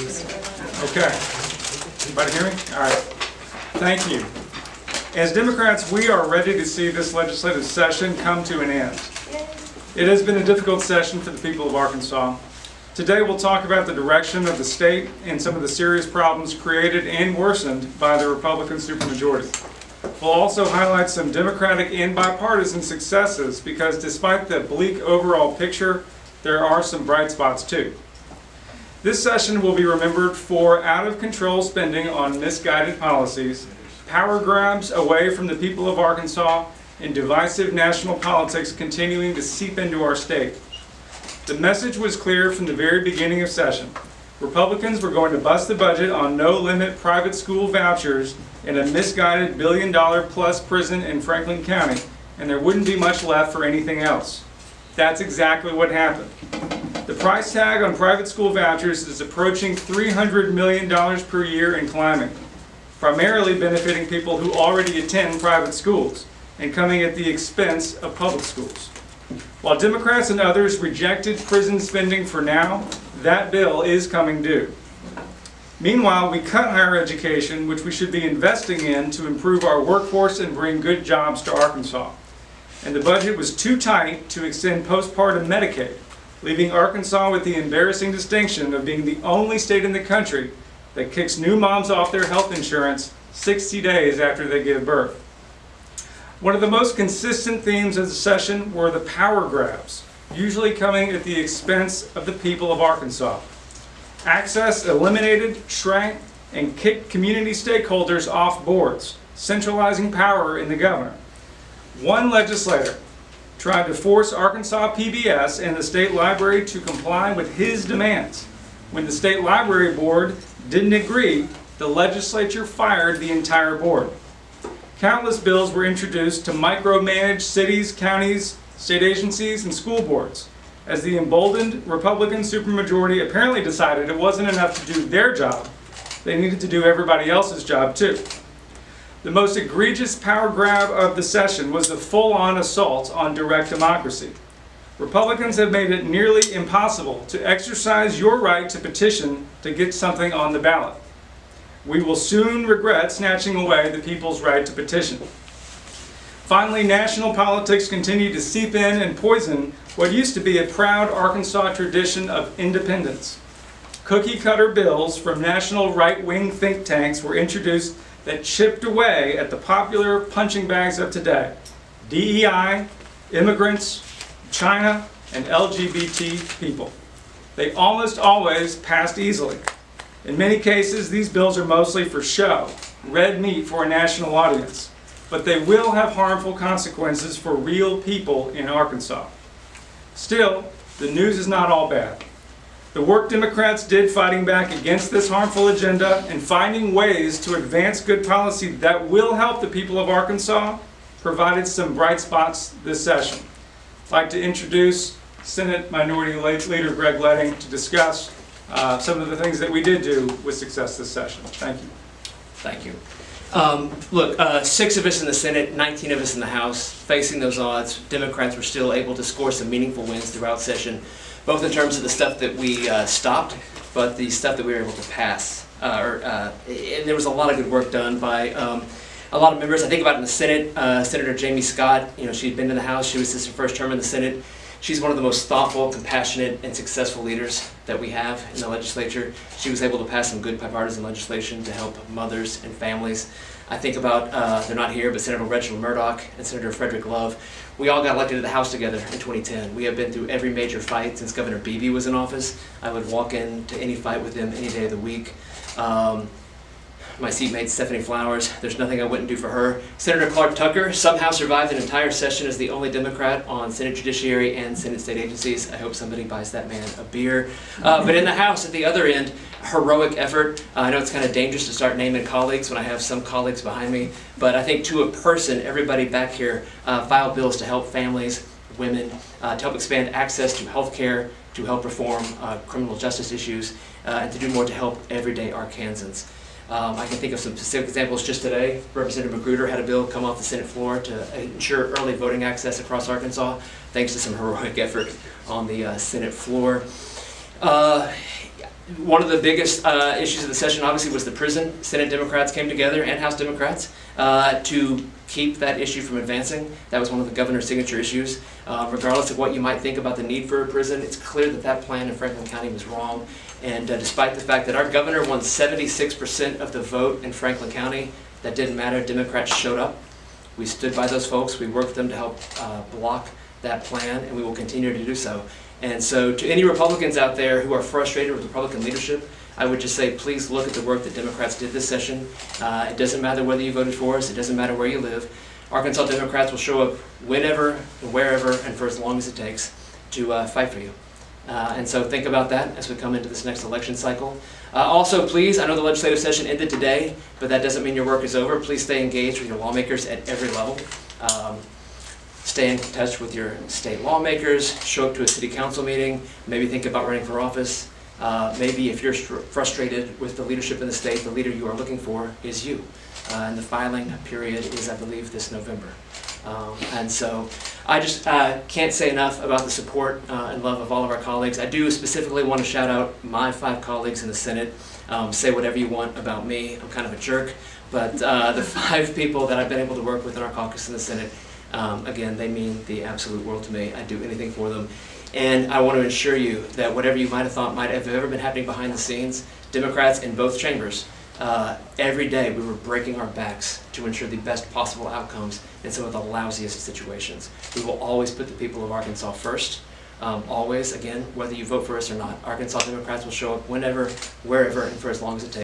Okay. Everybody hear me? All right. Thank you. As Democrats, we are ready to see this legislative session come to an end. It has been a difficult session for the people of Arkansas. Today we'll talk about the direction of the state and some of the serious problems created and worsened by the Republican supermajority. We'll also highlight some Democratic and bipartisan successes because despite the bleak overall picture, there are some bright spots too. This session will be remembered for out-of-control spending on misguided policies, power grabs away from the people of Arkansas, and divisive national politics continuing to seep into our state. The message was clear from the very beginning of session. Republicans were going to bust the budget on no-limit private school vouchers and a misguided billion-dollar-plus prison in Franklin County, and there wouldn't be much left for anything else. That's exactly what happened. The price tag on private school vouchers is approaching $300 million per year and climbing, primarily benefiting people who already attend private schools and coming at the expense of public schools. While Democrats and others rejected prison spending for now, that bill is coming due. Meanwhile, we cut higher education, which we should be investing in to improve our workforce and bring good jobs to Arkansas. And the budget was too tight to extend postpartum Medicaid, leaving Arkansas with the embarrassing distinction of being the only state in the country that kicks new moms off their health insurance 60 days after they give birth. One of the most consistent themes of the session were the power grabs, usually coming at the expense of the people of Arkansas. Access eliminated, shrank, and kicked community stakeholders off boards, centralizing power in the governor. One legislator tried to force Arkansas PBS and the state library to comply with his demands. When the state library board didn't agree, the legislature fired the entire board. Countless bills were introduced to micromanage cities, counties, state agencies, and school boards, as the emboldened Republican supermajority apparently decided it wasn't enough to do their job, they needed to do everybody else's job too. The most egregious power grab of the session was the full-on assault on direct democracy. Republicans have made it nearly impossible to exercise your right to petition to get something on the ballot. We will soon regret snatching away the people's right to petition. Finally, national politics continue to seep in and poison what used to be a proud Arkansas tradition of independence. Cookie-cutter bills from national right-wing think tanks were introduced that chipped away at the popular punching bags of today: DEI, immigrants, China, and LGBT people. They almost always passed easily. In many cases, these bills are mostly for show, red meat for a national audience, but they will have harmful consequences for real people in Arkansas. Still, the news is not all bad. The work Democrats did fighting back against this harmful agenda and finding ways to advance good policy that will help the people of Arkansas provided some bright spots this session. I'd like to introduce Senate Minority Leader Greg Leding to discuss some of the things that we did do with success this session. Thank you. Thank you. Look, 6 of us in the Senate, 19 of us in the House. Facing those odds, Democrats were still able to score some meaningful wins throughout session, both in terms of the stuff that we stopped, but the stuff that we were able to pass. And there was a lot of good work done by a lot of members. I think about in the Senate, Senator Jamie Scott, she'd been in the House, this is her first term in the Senate. She's one of the most thoughtful, compassionate, and successful leaders that we have in the legislature. She was able to pass some good bipartisan legislation to help mothers and families. I think about, they're not here, but Senator Reginald Murdoch and Senator Frederick Love. We all got elected to the House together in 2010. We have been through every major fight since Governor Beebe was in office. I would walk into any fight with him any day of the week. My seatmate Stephanie Flowers, there's nothing I wouldn't do for her. Senator Clark Tucker somehow survived an entire session as the only Democrat on Senate Judiciary and Senate State Agencies. I hope somebody buys that man a beer. But in the House, at the other end, heroic effort. I know it's kind of dangerous to start naming colleagues when I have some colleagues behind me, but I think to a person, everybody back here filed bills to help families, women, to help expand access to health care, to help reform criminal justice issues, and to do more to help everyday Arkansans. I can think of some specific examples just today. Representative Magruder had a bill come off the Senate floor to ensure early voting access across Arkansas, thanks to some heroic effort on the Senate floor. One of the biggest issues of the session obviously was the prison. Senate Democrats came together and House Democrats to keep that issue from advancing. That was one of the governor's signature issues. Regardless of what you might think about the need for a prison, it's clear that that plan in Franklin County was wrong. And despite the fact that our governor won 76% of the vote in Franklin County, that didn't matter. Democrats showed up. We stood by those folks. We worked with them to help block that plan, and we will continue to do so. And so to any Republicans out there who are frustrated with Republican leadership, I would just say, please look at the work that Democrats did this session. It doesn't matter whether you voted for us. It doesn't matter where you live. Arkansas Democrats will show up whenever, wherever, and for as long as it takes to fight for you. And so think about that as we come into this next election cycle. Also, please, I know the legislative session ended today, but that doesn't mean your work is over. Please stay engaged with your lawmakers at every level. Stay in touch with your state lawmakers, show up to a city council meeting, maybe think about running for office. Maybe if you're frustrated with the leadership in the state, the leader you are looking for is you. And the filing period is, I believe, this November. And so I just can't say enough about the support and love of all of our colleagues. I do specifically want to shout out my 5 colleagues in the Senate. Say whatever you want about me. I'm kind of a jerk. But the 5 people that I've been able to work with in our caucus in the Senate, again, they mean the absolute world to me. I'd do anything for them. And I want to assure you that whatever you might have thought might have ever been happening behind the scenes, Democrats in both chambers, every day we were breaking our backs to ensure the best possible outcomes in some of the lousiest situations. We will always put the people of Arkansas first. Always, again, whether you vote for us or not. Arkansas Democrats will show up whenever, wherever, and for as long as it takes.